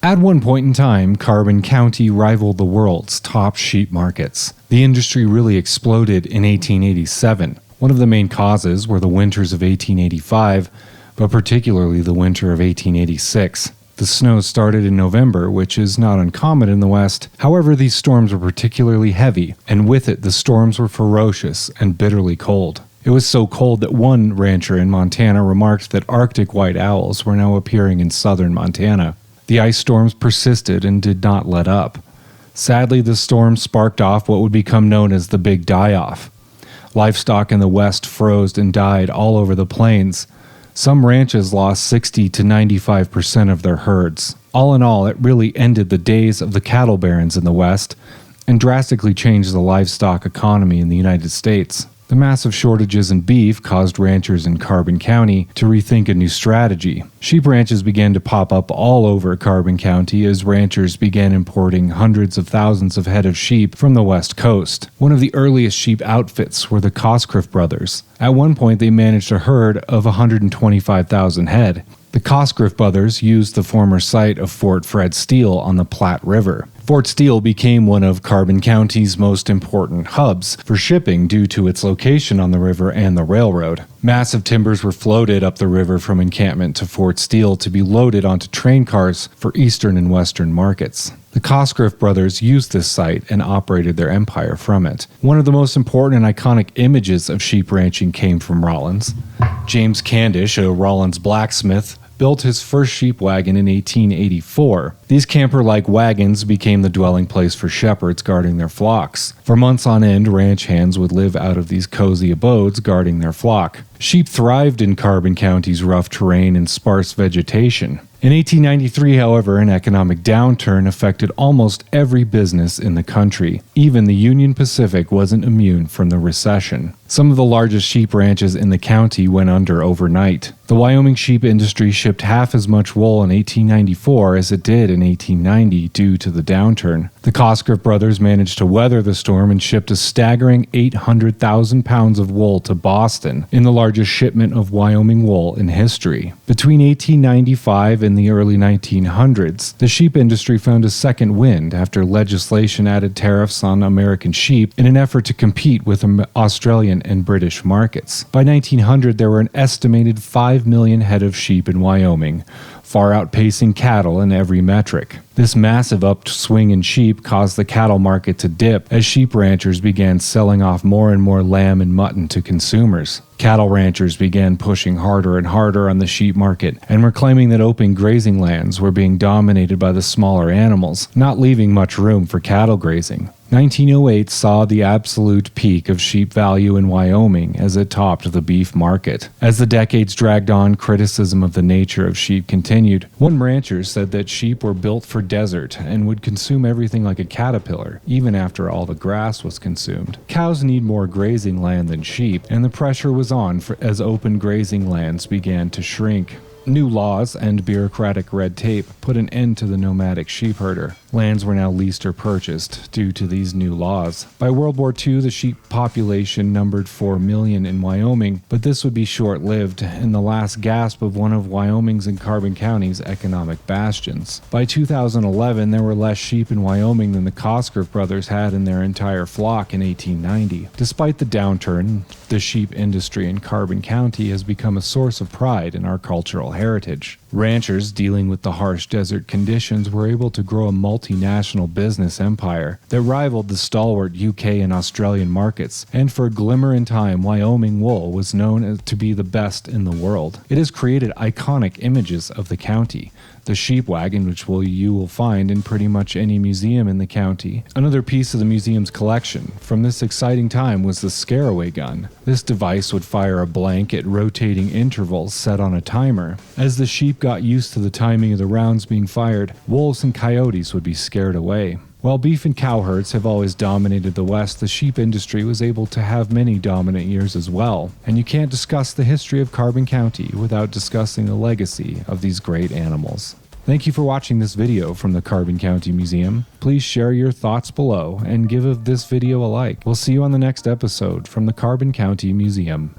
At one point in time, Carbon County rivaled the world's top sheep markets. The industry really exploded in 1887. One of the main causes were the winters of 1885, but particularly the winter of 1886. The snow started in November, which is not uncommon in the West. However, these storms were particularly heavy, and with it, the storms were ferocious and bitterly cold. It was so cold that one rancher in Montana remarked that Arctic white owls were now appearing in southern Montana. The ice storms persisted and did not let up. Sadly, the storm sparked off what would become known as the Big Die-Off. Livestock in the West froze and died all over the plains. Some ranches lost 60 to 95% of their herds. All in all, it really ended the days of the cattle barons in the West and drastically changed the livestock economy in the United States. The massive shortages in beef caused ranchers in Carbon County to rethink a new strategy. Sheep ranches began to pop up all over Carbon County as ranchers began importing hundreds of thousands of head of sheep from the West Coast. One of the earliest sheep outfits were the Cosgriff brothers. At one point, they managed a herd of 125,000 head. The Cosgriff brothers used the former site of Fort Fred Steele on the Platte River. Fort Steele became one of Carbon County's most important hubs for shipping due to its location on the river and the railroad. Massive timbers were floated up the river from encampment to Fort Steele to be loaded onto train cars for eastern and western markets. The Cosgriff brothers used this site and operated their empire from it. One of the most important and iconic images of sheep ranching came from Rawlins. James Candish, a Rawlins blacksmith, built his first sheep wagon in 1884. These camper-like wagons became the dwelling place for shepherds guarding their flocks. For months on end, ranch hands would live out of these cozy abodes guarding their flock. Sheep thrived in Carbon County's rough terrain and sparse vegetation. In 1893, however, an economic downturn affected almost every business in the country. Even the Union Pacific wasn't immune from the recession. Some of the largest sheep ranches in the county went under overnight. The Wyoming sheep industry shipped half as much wool in 1894 as it did in 1890 due to the downturn. The Cosgriff brothers managed to weather the storm and shipped a staggering 800,000 pounds of wool to Boston, in the largest shipment of Wyoming wool in history. Between 1895 and the early 1900s, the sheep industry found a second wind after legislation added tariffs on American sheep in an effort to compete with Australian and British markets. By 1900, there were an estimated 5 million head of sheep in Wyoming, far outpacing cattle in every metric. This massive upswing in sheep caused the cattle market to dip as sheep ranchers began selling off more and more lamb and mutton to consumers. Cattle ranchers began pushing harder and harder on the sheep market and were claiming that open grazing lands were being dominated by the smaller animals, not leaving much room for cattle grazing. 1908 saw the absolute peak of sheep value in Wyoming as it topped the beef market. As the decades dragged on, criticism of the nature of sheep continued. One rancher said that sheep were built for desert and would consume everything like a caterpillar, even after all the grass was consumed. Cows need more grazing land than sheep, and the pressure was on as open grazing lands began to shrink. New laws and bureaucratic red tape put an end to the nomadic sheep herder. Lands were now leased or purchased due to these new laws. By World War II, the sheep population numbered 4 million in Wyoming, but this would be short-lived and the last gasp of one of Wyoming's and Carbon County's economic bastions. By 2011, there were less sheep in Wyoming than the Cosgriff brothers had in their entire flock in 1890. Despite the downturn, the sheep industry in Carbon County has become a source of pride in our cultural heritage. Ranchers dealing with the harsh desert conditions were able to grow a multinational business empire that rivaled the stalwart UK and Australian markets, and for a glimmer in time, Wyoming wool was known to be the best in the world. It has created iconic images of the county. The sheep wagon, which you will find in pretty much any museum in the county. Another piece of the museum's collection from this exciting time was the scareaway gun. This device would fire a blank at rotating intervals set on a timer. As the sheep got used to the timing of the rounds being fired, wolves and coyotes would be scared away. While beef and cow herds have always dominated the West, the sheep industry was able to have many dominant years as well. And you can't discuss the history of Carbon County without discussing the legacy of these great animals. Thank you for watching this video from the Carbon County Museum. Please share your thoughts below and give this video a like. We'll see you on the next episode from the Carbon County Museum.